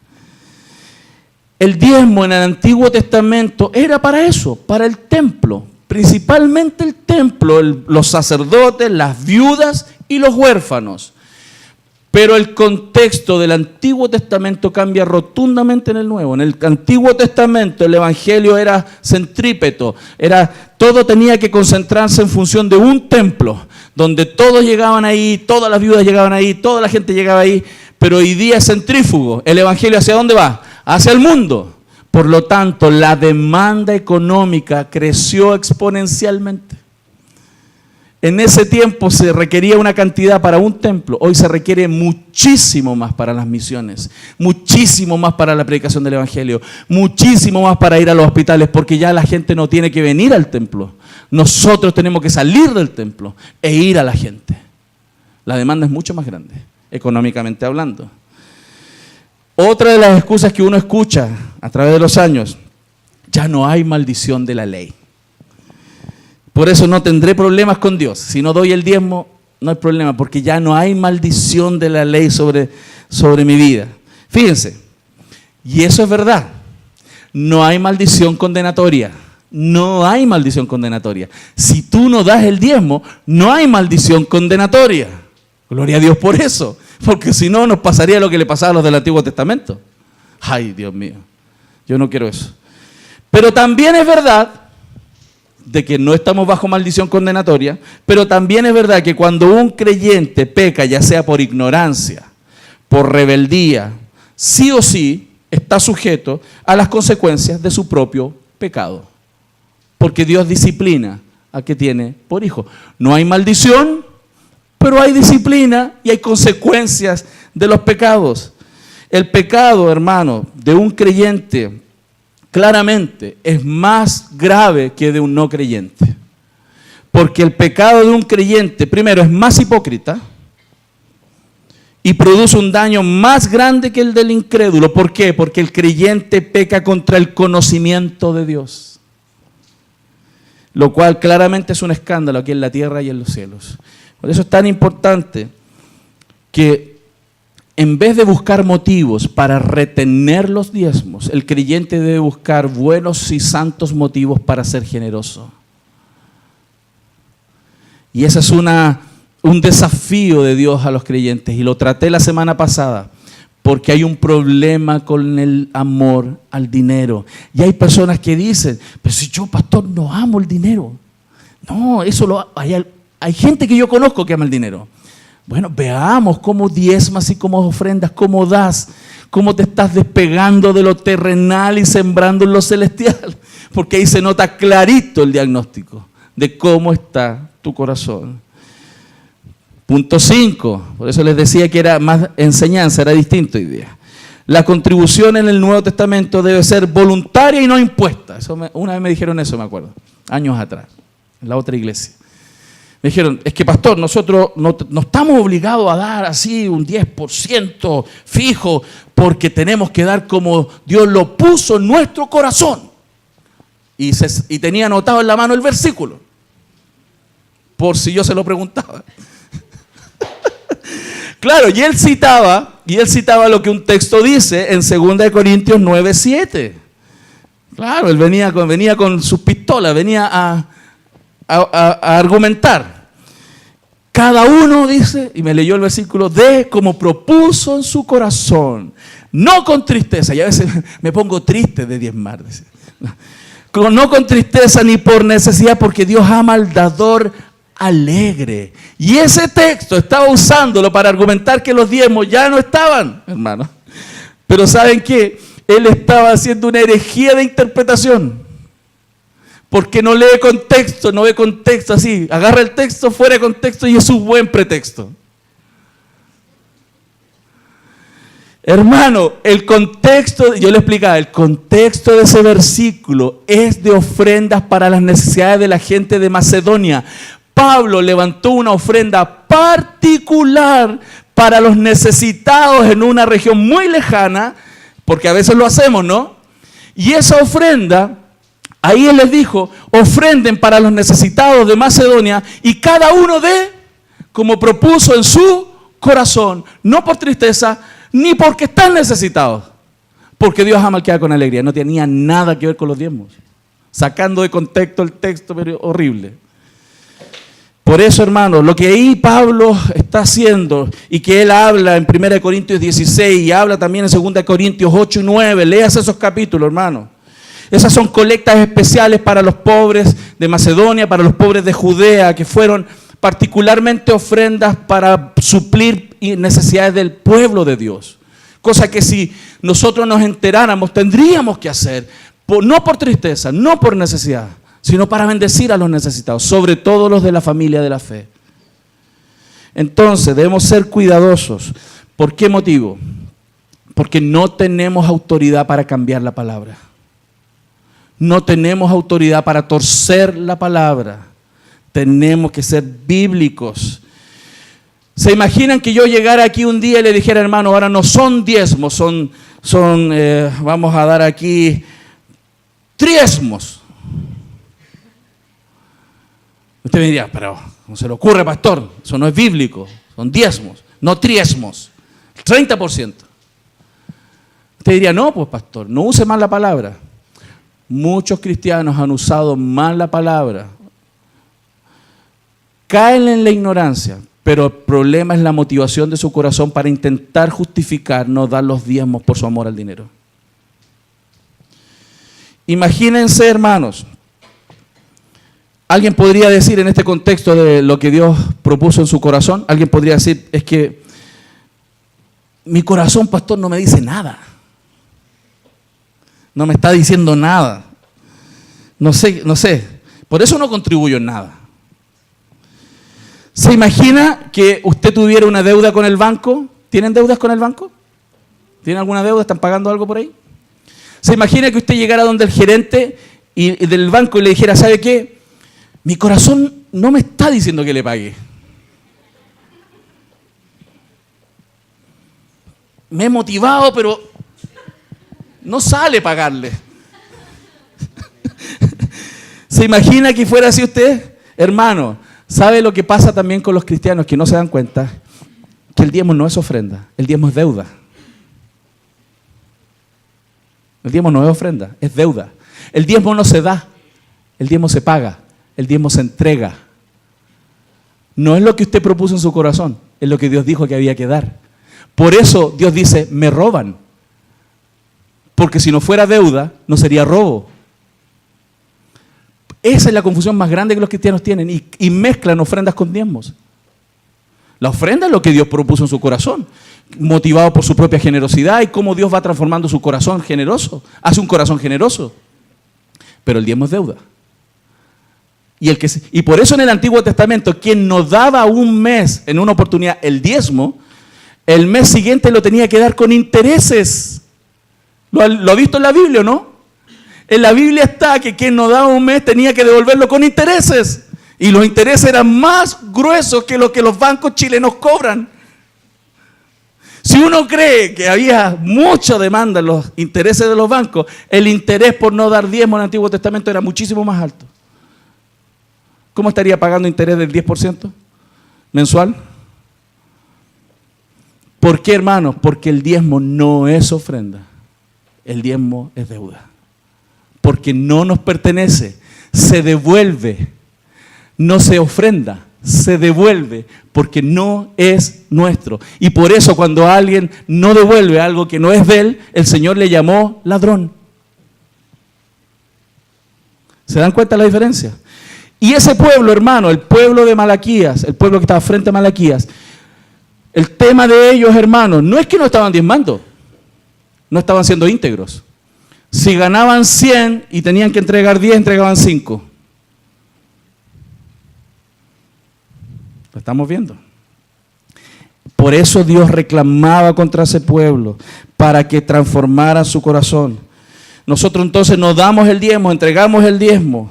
El diezmo en el Antiguo Testamento era para eso, para el templo. Principalmente el templo, los sacerdotes, las viudas y los huérfanos. Pero el contexto del Antiguo Testamento cambia rotundamente en el Nuevo. En el Antiguo Testamento el Evangelio era centrípeto, todo tenía que concentrarse en función de un templo, donde todos llegaban ahí, todas las viudas llegaban ahí, toda la gente llegaba ahí, pero hoy día es centrífugo. ¿El Evangelio hacia dónde va? Hacia el mundo. Por lo tanto, la demanda económica creció exponencialmente. En ese tiempo se requería una cantidad para un templo, hoy se requiere muchísimo más para las misiones, muchísimo más para la predicación del Evangelio, muchísimo más para ir a los hospitales, porque ya la gente no tiene que venir al templo. Nosotros tenemos que salir del templo e ir a la gente. La demanda es mucho más grande, económicamente hablando. Otra de las excusas que uno escucha a través de los años, ya no hay maldición de la ley. Por eso no tendré problemas con Dios. Si no doy el diezmo, no hay problema, porque ya no hay maldición de la ley sobre mi vida. Fíjense, y eso es verdad. No hay maldición condenatoria. No hay maldición condenatoria. Si tú no das el diezmo, no hay maldición condenatoria. Gloria a Dios por eso. Porque si no, nos pasaría lo que le pasaba a los del Antiguo Testamento. Ay, Dios mío, yo no quiero eso. Pero también es verdad de que no estamos bajo maldición condenatoria, pero también es verdad que cuando un creyente peca, ya sea por ignorancia, por rebeldía, sí o sí está sujeto a las consecuencias de su propio pecado. Porque Dios disciplina al que tiene por hijo. No hay maldición, pero hay disciplina y hay consecuencias de los pecados. El pecado, hermano, de un creyente claramente es más grave que de un no creyente. Porque el pecado de un creyente, primero, es más hipócrita y produce un daño más grande que el del incrédulo. ¿Por qué? Porque el creyente peca contra el conocimiento de Dios. Lo cual claramente es un escándalo aquí en la tierra y en los cielos. Por eso es tan importante que en vez de buscar motivos para retener los diezmos, el creyente debe buscar buenos y santos motivos para ser generoso. Y ese es un desafío de Dios a los creyentes. Y lo traté la semana pasada, porque hay un problema con el amor al dinero. Y hay personas que dicen, pero si yo, pastor, no amo el dinero. No, hay gente que yo conozco que ama el dinero. Bueno, veamos cómo diezmas y cómo ofrendas, cómo das, cómo te estás despegando de lo terrenal y sembrando en lo celestial. Porque ahí se nota clarito el diagnóstico de cómo está tu corazón. Punto 5, por eso les decía que era más enseñanza, era distinto hoy día. La contribución en el Nuevo Testamento debe ser voluntaria y no impuesta. Una vez me dijeron eso, me acuerdo, años atrás, en la otra iglesia. Me dijeron, es que pastor, nosotros no estamos obligados a dar así un 10% fijo porque tenemos que dar como Dios lo puso en nuestro corazón. Y tenía anotado en la mano el versículo, por si yo se lo preguntaba. Claro, y él citaba lo que un texto dice en 2 Corintios 9:7. Claro, él venía con sus pistolas, venía a argumentar. Cada uno, dice, y me leyó el versículo, de como propuso en su corazón, no con tristeza. Y a veces me pongo triste de diezmar. No con tristeza ni por necesidad, porque Dios ama al dador alegre. Y ese texto estaba usándolo para argumentar que los diezmos ya no estaban, hermano. Pero ¿saben qué? Él estaba haciendo una herejía de interpretación. Porque no lee contexto, no ve contexto así. Agarra el texto fuera de contexto y es un buen pretexto. Hermano, el contexto, yo le explicaba, el contexto de ese versículo es de ofrendas para las necesidades de la gente de Macedonia. Pablo levantó una ofrenda particular para los necesitados en una región muy lejana, porque a veces lo hacemos, ¿no? Y esa ofrenda, ahí él les dijo, ofrenden para los necesitados de Macedonia y cada uno dé como propuso en su corazón, no por tristeza, ni porque están necesitados, porque Dios ama al que da con alegría. No tenía nada que ver con los diezmos, sacando de contexto el texto, pero horrible. Por eso, hermanos, lo que ahí Pablo está haciendo y que él habla en 1 Corintios 16 y habla también en 2 Corintios 8 y 9, leas esos capítulos, hermano. Esas son colectas especiales para los pobres de Macedonia, para los pobres de Judea, que fueron particularmente ofrendas para suplir necesidades del pueblo de Dios. Cosa que si nosotros nos enteráramos, tendríamos que hacer, no por tristeza, no por necesidad, sino para bendecir a los necesitados, sobre todo los de la familia de la fe. Entonces, debemos ser cuidadosos. ¿Por qué motivo? Porque no tenemos autoridad para cambiar la palabra. No tenemos autoridad para torcer la palabra. Tenemos que ser bíblicos. ¿Se imaginan que yo llegara aquí un día y le dijera, hermano, ahora no son diezmos, vamos a dar aquí triesmos? Usted me diría, pero ¿cómo se le ocurre, pastor? Eso no es bíblico, son diezmos, no triesmos, 30%. Usted diría, no, pues pastor, no use mal la palabra. Muchos cristianos han usado mal la palabra. Caen en la ignorancia, pero el problema es la motivación de su corazón para intentar justificar no dar los diezmos por su amor al dinero. Imagínense, hermanos, alguien podría decir en este contexto de lo que Dios propuso en su corazón, alguien podría decir, es que mi corazón, pastor, no me dice nada. No me está diciendo nada. No sé. Por eso no contribuyo en nada. ¿Se imagina que usted tuviera una deuda con el banco? ¿Tienen deudas con el banco? ¿Tienen alguna deuda? ¿Están pagando algo por ahí? ¿Se imagina que usted llegara donde el gerente y del banco y le dijera, ¿sabe qué? Mi corazón no me está diciendo que le pague. Me he motivado, pero no sale pagarle. ¿Se imagina que fuera así usted? Hermano, ¿sabe lo que pasa también con los cristianos que no se dan cuenta? Que el diezmo no es ofrenda, el diezmo es deuda. El diezmo no es ofrenda, es deuda. El diezmo no se da, el diezmo se paga, el diezmo se entrega. No es lo que usted propuso en su corazón, es lo que Dios dijo que había que dar. Por eso Dios dice, me roban. Porque si no fuera deuda, no sería robo. Esa es la confusión más grande que los cristianos tienen y mezclan ofrendas con diezmos. La ofrenda es lo que Dios propuso en su corazón. motivado por su propia generosidad y cómo Dios va transformando su corazón generoso. Hace un corazón generoso. Pero el diezmo es deuda. Y por eso en el Antiguo Testamento, quien nos daba un mes en una oportunidad el diezmo, el mes siguiente lo tenía que dar con intereses. ¿Lo ha visto en la Biblia, no? En la Biblia está que quien nos daba un mes tenía que devolverlo con intereses. Y los intereses eran más gruesos que lo que los bancos chilenos cobran. Si uno cree que había mucha demanda en los intereses de los bancos, el interés por no dar diezmo en el Antiguo Testamento era muchísimo más alto. ¿Cómo estaría pagando interés del 10% mensual? ¿Por qué, hermanos? Porque el diezmo no es ofrenda. El diezmo es deuda. Porque no nos pertenece, se devuelve. No se ofrenda, se devuelve, porque no es nuestro. Y por eso cuando alguien no devuelve algo que no es de él, el Señor le llamó ladrón. ¿Se dan cuenta de la diferencia? Y ese pueblo, hermano, el pueblo de Malaquías, el pueblo que estaba frente a Malaquías, el tema de ellos, hermanos, no es que no estaban diezmando, no estaban siendo íntegros. Si ganaban 100 y tenían que entregar 10, entregaban 5. Lo estamos viendo. Por eso Dios reclamaba contra ese pueblo, para que transformara su corazón. Nosotros entonces nos damos el diezmo, entregamos el diezmo.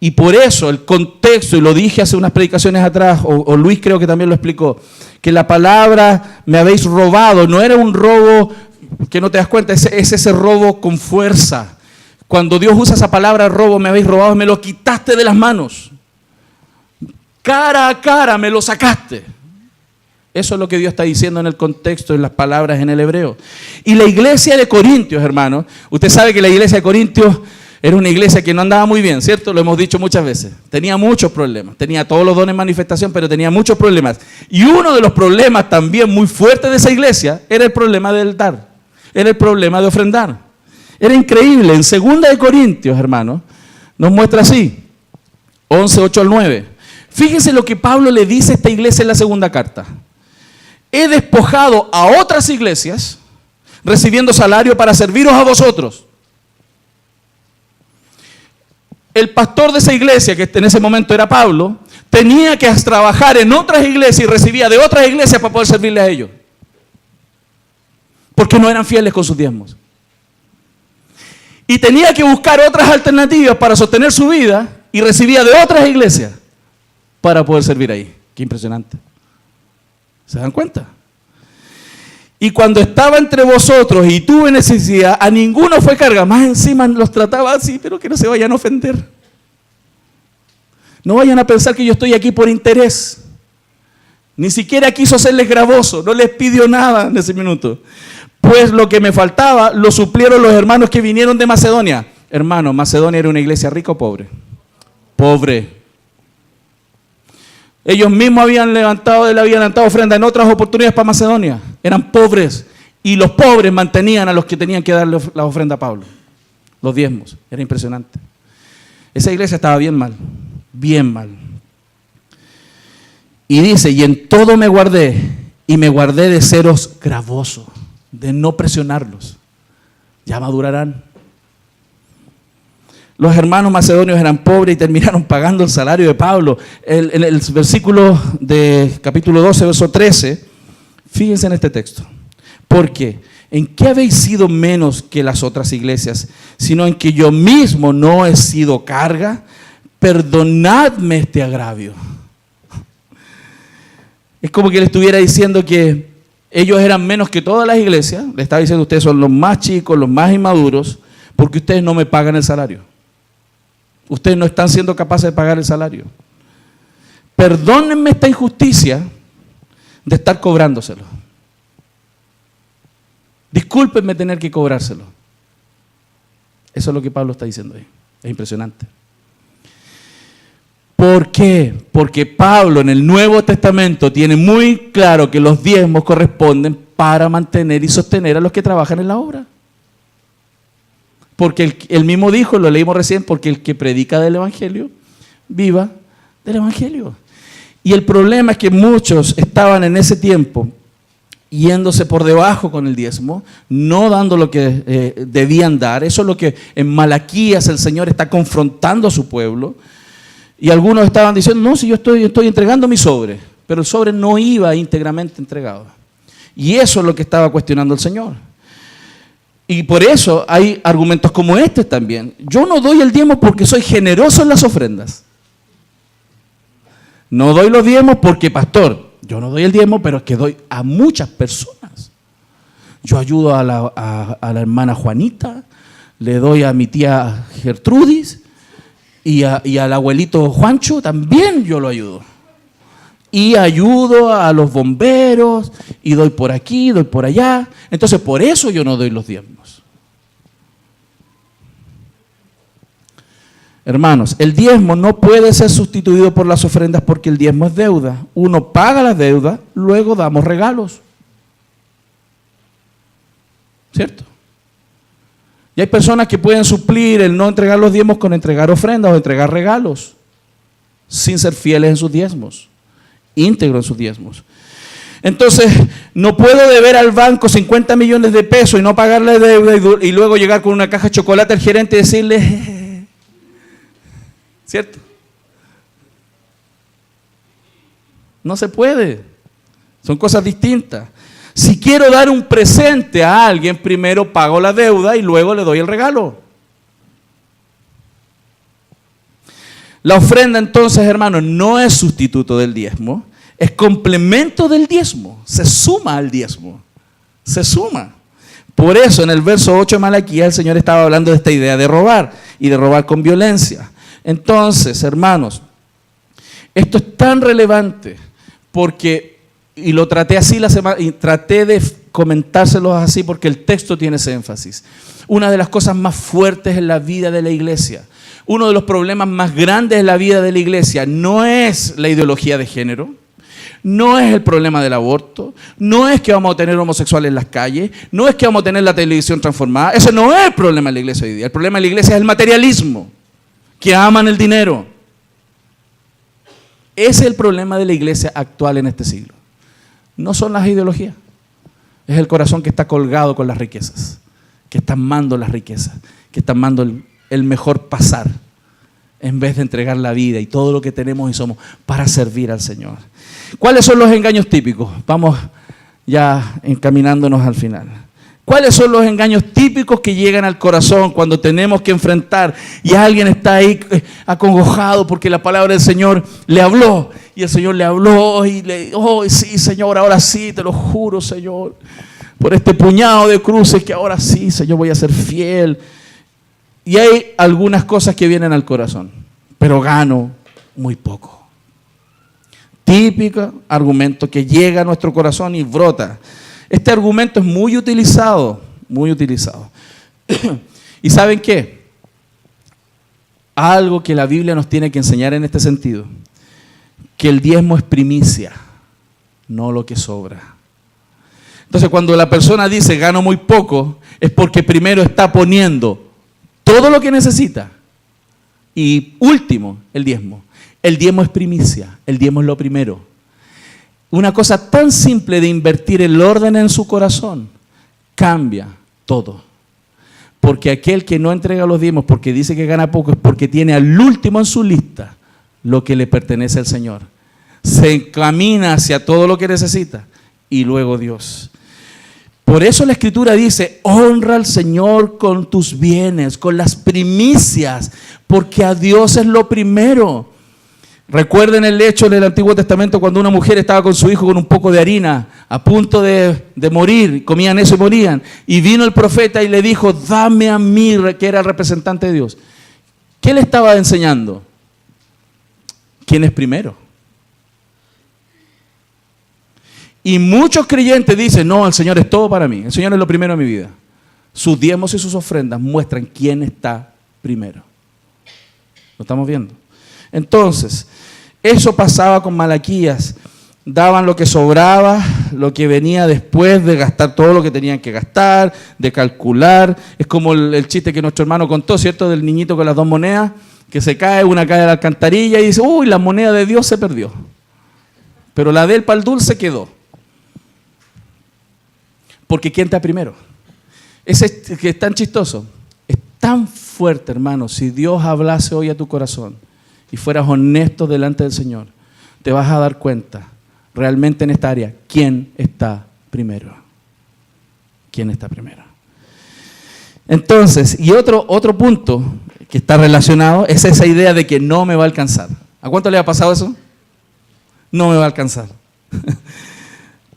Y por eso el contexto, y lo dije hace unas predicaciones atrás, o Luis creo que también lo explicó, que la palabra me habéis robado no era un robo que no te das cuenta, es ese robo con fuerza. Cuando Dios usa esa palabra robo, me habéis robado, me lo quitaste de las manos. Cara a cara me lo sacaste. Eso es lo que Dios está diciendo en el contexto, en las palabras en el hebreo. Y la iglesia de Corintios, hermanos, usted sabe que la iglesia de Corintios era una iglesia que no andaba muy bien, ¿cierto? Lo hemos dicho muchas veces. Tenía muchos problemas. Tenía todos los dones en manifestación, pero tenía muchos problemas. Y uno de los problemas también muy fuertes de esa iglesia era el problema del dar. Era el problema de ofrendar. Era increíble. En 2 de Corintios, hermanos, nos muestra así. 11, 8 al 9. Fíjense lo que Pablo le dice a esta iglesia en la segunda carta. He despojado a otras iglesias, recibiendo salario para serviros a vosotros. El pastor de esa iglesia, que en ese momento era Pablo, tenía que trabajar en otras iglesias y recibía de otras iglesias para poder servirle a ellos. Porque no eran fieles con sus diezmos. Y tenía que buscar otras alternativas para sostener su vida y recibía de otras iglesias para poder servir ahí. Qué impresionante. ¿Se dan cuenta? Y cuando estaba entre vosotros y tuve necesidad, a ninguno fue carga. Más encima los trataba así, pero que no se vayan a ofender. No vayan a pensar que yo estoy aquí por interés. Ni siquiera quiso hacerles gravoso, no les pidió nada en ese minuto. Pues lo que me faltaba lo suplieron los hermanos que vinieron de Macedonia. Hermano, Macedonia era una iglesia rica o pobre. Pobre. Ellos mismos habían levantado ofrenda en otras oportunidades para Macedonia. Eran pobres. Y los pobres mantenían a los que tenían que darle la ofrenda a Pablo. Los diezmos. Era impresionante. Esa iglesia estaba bien mal. Bien mal. Y dice, y en todo me guardé. Y me guardé de seros gravosos. De no presionarlos. Ya madurarán. Los hermanos macedonios eran pobres y terminaron pagando el salario de Pablo. En el versículo de capítulo 12, verso 13, fíjense en este texto. Porque, ¿en qué habéis sido menos que las otras iglesias? Sino en que yo mismo no he sido carga. Perdonadme este agravio. Es como que le estuviera diciendo que ellos eran menos que todas las iglesias. Le estaba diciendo, ustedes son los más chicos, los más inmaduros, porque ustedes no me pagan el salario. Ustedes no están siendo capaces de pagar el salario. Perdónenme esta injusticia de estar cobrándoselo. Discúlpenme tener que cobrárselo. Eso es lo que Pablo está diciendo ahí. Es impresionante. ¿Por qué? Porque Pablo en el Nuevo Testamento tiene muy claro que los diezmos corresponden para mantener y sostener a los que trabajan en la obra. Porque él mismo dijo, lo leímos recién, porque el que predica del Evangelio, viva del Evangelio. Y el problema es que muchos estaban en ese tiempo, yéndose por debajo con el diezmo, no dando lo que debían dar. Eso es lo que en Malaquías el Señor está confrontando a su pueblo. Y algunos estaban diciendo, no, si yo estoy entregando mi sobre, pero el sobre no iba íntegramente entregado. Y eso es lo que estaba cuestionando el Señor. Y por eso hay argumentos como este también. Yo no doy el diezmo porque soy generoso en las ofrendas. No doy los diezmos porque, pastor, yo no doy el diezmo, pero es que doy a muchas personas. Yo ayudo a la hermana Juanita, le doy a mi tía Gertrudis y al abuelito Juancho también yo lo ayudo. Y ayudo a los bomberos y doy por aquí, doy por allá. Entonces, por eso yo no doy los diezmos. Hermanos, el diezmo no puede ser sustituido por las ofrendas porque el diezmo es deuda. Uno paga las deudas, luego damos regalos. ¿Cierto? Y hay personas que pueden suplir el no entregar los diezmos con entregar ofrendas o entregar regalos, sin ser fieles en sus diezmos, íntegros en sus diezmos. Entonces, no puedo deber al banco 50 millones de pesos y no pagarle deuda y luego llegar con una caja de chocolate al gerente y decirle, ¿cierto? No se puede. Son cosas distintas. Si quiero dar un presente a alguien, primero pago la deuda y luego le doy el regalo. La ofrenda entonces, hermanos, no es sustituto del diezmo, es complemento del diezmo, se suma al diezmo, se suma. Por eso en el verso 8 de Malaquías el Señor estaba hablando de esta idea de robar y de robar con violencia. Entonces, hermanos, esto es tan relevante porque, y lo traté así la semana, y traté de comentárselos así porque el texto tiene ese énfasis. Una de las cosas más fuertes en la vida de la iglesia, uno de los problemas más grandes en la vida de la iglesia no es la ideología de género, no es el problema del aborto, no es que vamos a tener homosexuales en las calles, no es que vamos a tener la televisión transformada, ese no es el problema de la iglesia hoy día. El problema de la iglesia es el materialismo, que aman el dinero. Ese es el problema de la iglesia actual en este siglo. No son las ideologías, es el corazón que está colgado con las riquezas, que está amando las riquezas, que está amando el mejor pasar, en vez de entregar la vida y todo lo que tenemos y somos para servir al Señor. ¿Cuáles son los engaños típicos? Vamos ya encaminándonos al final. ¿Cuáles son los engaños típicos que llegan al corazón cuando tenemos que enfrentar y alguien está ahí acongojado porque la palabra del Señor le habló y el Señor le habló y le dijo, oh, sí, Señor, ahora sí, te lo juro, Señor, por este puñado de cruces que ahora sí, Señor, voy a ser fiel. Y hay algunas cosas que vienen al corazón, pero gano muy poco. Típico argumento que llega a nuestro corazón y brota. Este argumento es muy utilizado, muy utilizado. ¿Y saben qué? Algo que la Biblia nos tiene que enseñar en este sentido, que el diezmo es primicia, no lo que sobra. Entonces, cuando la persona dice gano muy poco, es porque primero está poniendo todo lo que necesita y último, el diezmo. El diezmo es primicia, el diezmo es lo primero. Una cosa tan simple de invertir el orden en su corazón cambia todo. Porque aquel que no entrega los diezmos porque dice que gana poco es porque tiene al último en su lista lo que le pertenece al Señor. Se encamina hacia todo lo que necesita y luego Dios. Por eso la Escritura dice, honra al Señor con tus bienes, con las primicias, porque a Dios es lo primero. Recuerden el hecho del Antiguo Testamento cuando una mujer estaba con su hijo con un poco de harina, a punto de morir, comían eso y morían. Y vino el profeta y le dijo, dame a mí, que era el representante de Dios. ¿Qué le estaba enseñando? ¿Quién es primero? Y muchos creyentes dicen, no, el Señor es todo para mí, el Señor es lo primero en mi vida. Sus diezmos y sus ofrendas muestran quién está primero. ¿Lo estamos viendo? Entonces, eso pasaba con Malaquías. Daban lo que sobraba, lo que venía después de gastar todo lo que tenían que gastar, de calcular. Es como el chiste que nuestro hermano contó, ¿cierto? Del niñito con las dos monedas, que se cae, una cae a la alcantarilla y dice, uy, la moneda de Dios se perdió. Pero la de él para el dulce quedó. Porque ¿quién está primero? Ese que es tan chistoso, es tan fuerte, hermano. Si Dios hablase hoy a tu corazón y fueras honesto delante del Señor, te vas a dar cuenta realmente en esta área quién está primero. ¿Quién está primero? Entonces, y otro punto que está relacionado es esa idea de que no me va a alcanzar. ¿A cuánto le ha pasado eso? No me va a alcanzar.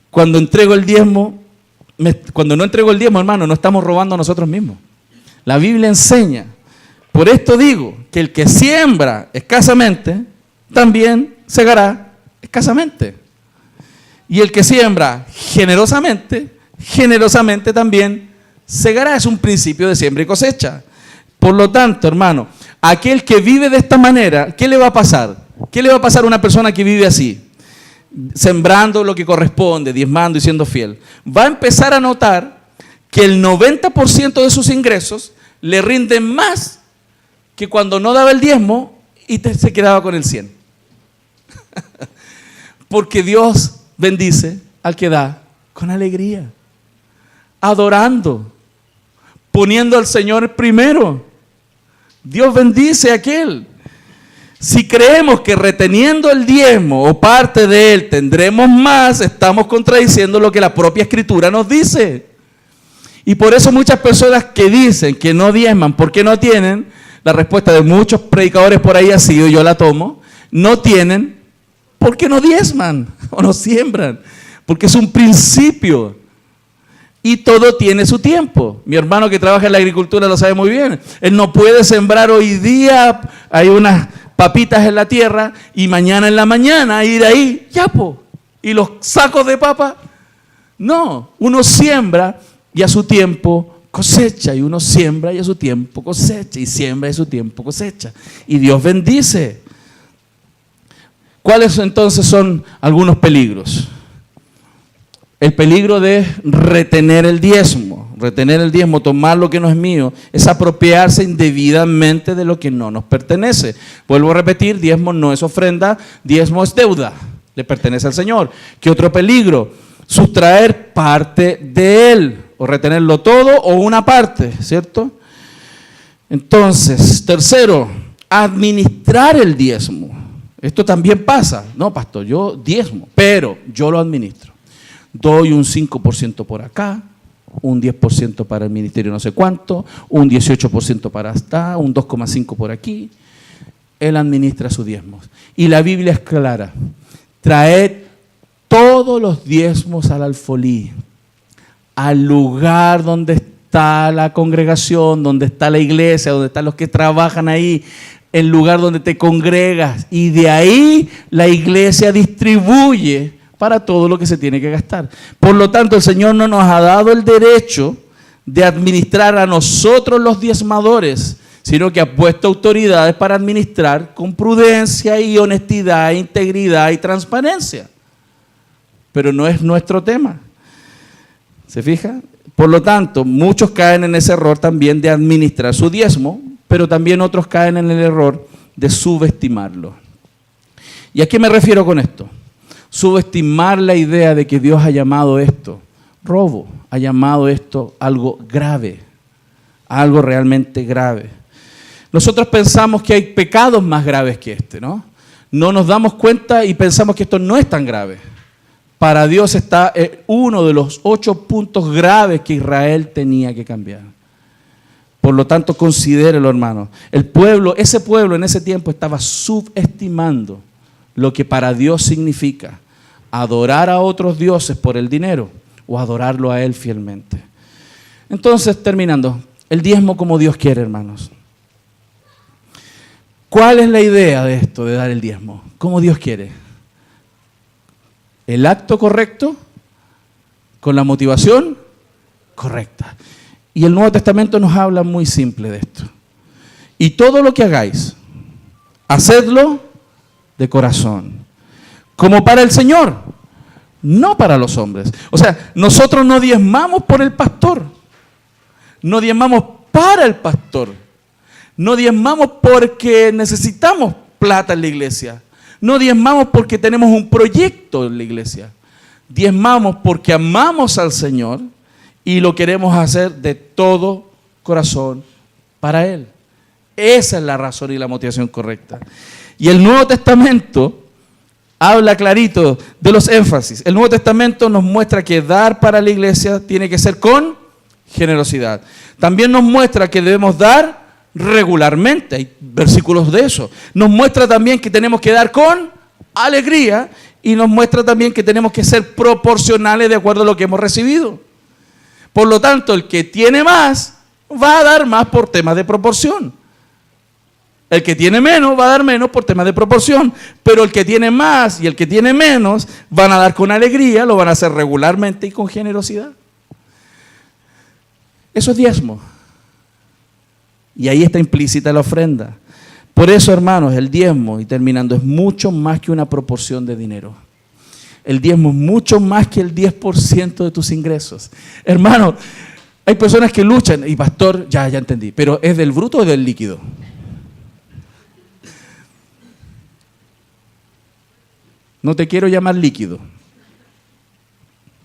Cuando entrego el diezmo, cuando no entrego el diezmo, hermano, no estamos robando a nosotros mismos. La Biblia enseña, por esto digo, que el que siembra escasamente, también segará escasamente. Y el que siembra generosamente, generosamente también segará. Es un principio de siembra y cosecha. Por lo tanto, hermano, aquel que vive de esta manera, ¿qué le va a pasar? ¿Qué le va a pasar a una persona que vive así? Sembrando lo que corresponde, diezmando y siendo fiel. Va a empezar a notar que el 90% de sus ingresos le rinden más que cuando no daba el diezmo y se quedaba con el 100. Porque Dios bendice al que da con alegría, adorando, poniendo al Señor primero. Dios bendice a aquel. Si creemos que reteniendo el diezmo o parte de él tendremos más, estamos contradiciendo lo que la propia Escritura nos dice. Y por eso muchas personas que dicen que no diezman porque no tienen, la respuesta de muchos predicadores por ahí ha sido, yo la tomo, no tienen porque no diezman o no siembran, porque es un principio. Y todo tiene su tiempo. Mi hermano que trabaja en la agricultura lo sabe muy bien. Él no puede sembrar hoy día, hay unas papitas en la tierra, y mañana en la mañana ir ahí, ya po, y los sacos de papa. No, uno siembra y a su tiempo cosecha, y uno siembra y a su tiempo cosecha, y siembra y a su tiempo cosecha. Y Dios bendice. ¿Cuáles entonces son algunos peligros? El peligro de retener el diezmo. Retener el diezmo, tomar lo que no es mío, es apropiarse indebidamente de lo que no nos pertenece. Vuelvo a repetir, diezmo no es ofrenda, diezmo es deuda, le pertenece al Señor. ¿Qué otro peligro? Sustraer parte de él, o retenerlo todo o una parte, ¿cierto? Entonces, tercero, administrar el diezmo. Esto también pasa. No, pastor, yo diezmo, pero yo lo administro. Doy un 5% por acá, un 10% para el ministerio no sé cuánto, un 18% para hasta, un 2,5% por aquí. Él administra sus diezmos. Y la Biblia es clara. Traed todos los diezmos al alfolí, al lugar donde está la congregación, donde está la iglesia, donde están los que trabajan ahí, el lugar donde te congregas. Y de ahí la iglesia distribuye para todo lo que se tiene que gastar. Por lo tanto, el Señor no nos ha dado el derecho de administrar a nosotros los diezmadores, sino que ha puesto autoridades para administrar con prudencia y honestidad, integridad y transparencia. Pero no es nuestro tema. ¿Se fija? Por lo tanto, muchos caen en ese error también de administrar su diezmo, pero también otros caen en el error de subestimarlo. ¿Y a qué me refiero con esto? Subestimar la idea de que Dios ha llamado esto robo, ha llamado esto algo grave, algo realmente grave. Nosotros pensamos que hay pecados más graves que este, ¿no? No nos damos cuenta y pensamos que esto no es tan grave. Para Dios está uno de los 8 puntos graves que Israel tenía que cambiar. Por lo tanto, considérelo, hermano. Ese pueblo en ese tiempo estaba subestimando lo que para Dios significa adorar a otros dioses por el dinero o adorarlo a Él fielmente. Entonces, terminando, el diezmo como Dios quiere, hermanos. ¿Cuál es la idea de esto, de dar el diezmo? ¿Cómo Dios quiere? El acto correcto, con la motivación correcta. Y el Nuevo Testamento nos habla muy simple de esto. Y todo lo que hagáis, hacedlo de corazón, como para el Señor, no para los hombres. O sea, nosotros no diezmamos por el pastor, no diezmamos para el pastor, no diezmamos porque necesitamos plata en la iglesia, no diezmamos porque tenemos un proyecto en la iglesia, diezmamos porque amamos al Señor y lo queremos hacer de todo corazón para Él. Esa es la razón y la motivación correcta. Y el Nuevo Testamento habla clarito de los énfasis. El Nuevo Testamento nos muestra que dar para la iglesia tiene que ser con generosidad. También nos muestra que debemos dar regularmente. Hay versículos de eso. Nos muestra también que tenemos que dar con alegría y nos muestra también que tenemos que ser proporcionales de acuerdo a lo que hemos recibido. Por lo tanto, el que tiene más va a dar más por temas de proporción. El que tiene menos va a dar menos por temas de proporción, pero el que tiene más y el que tiene menos van a dar con alegría, lo van a hacer regularmente y con generosidad. Eso es diezmo. Y ahí está implícita la ofrenda. Por eso, hermanos, el diezmo, y terminando, es mucho más que una proporción de dinero. El diezmo es mucho más que el 10% de tus ingresos. Hermano, hay personas que luchan, y pastor, ya entendí, pero ¿es del bruto o del líquido? No te quiero llamar líquido.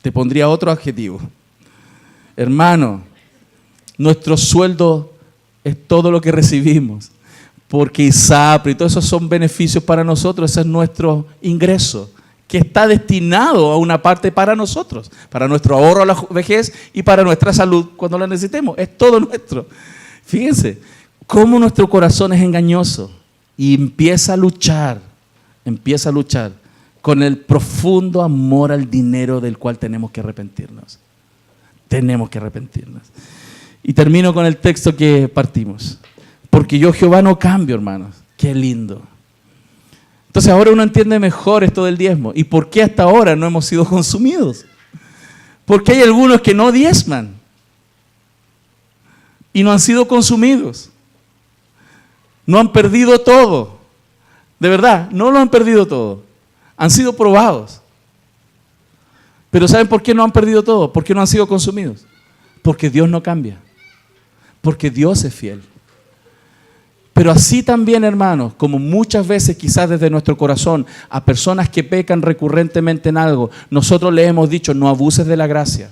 Te pondría otro adjetivo. Hermano, nuestro sueldo es todo lo que recibimos. Porque ISAPRE y todos esos son beneficios para nosotros. Ese es nuestro ingreso, que está destinado a una parte para nosotros, para nuestro ahorro a la vejez y para nuestra salud cuando la necesitemos. Es todo nuestro. Fíjense, cómo nuestro corazón es engañoso y empieza a luchar con el profundo amor al dinero del cual tenemos que arrepentirnos. Tenemos que arrepentirnos. Y termino con el texto que partimos. Porque yo Jehová no cambio, hermanos. Qué lindo. Entonces ahora uno entiende mejor esto del diezmo. ¿Y por qué hasta ahora no hemos sido consumidos? Porque hay algunos que no diezman y no han sido consumidos. No han perdido todo. De verdad, no lo han perdido todo. Han sido probados. Pero ¿saben por qué no han perdido todo? ¿Por qué no han sido consumidos? Porque Dios no cambia. Porque Dios es fiel. Pero así también, hermanos, como muchas veces quizás desde nuestro corazón a personas que pecan recurrentemente en algo, nosotros le hemos dicho, no abuses de la gracia.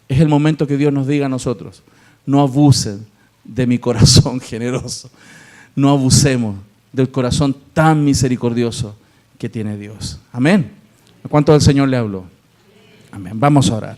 Es el momento que Dios nos diga a nosotros, no abusen de mi corazón generoso. No abusemos del corazón tan misericordioso que tiene Dios. Amén. ¿A cuánto el Señor le habló? Amén. Vamos a orar.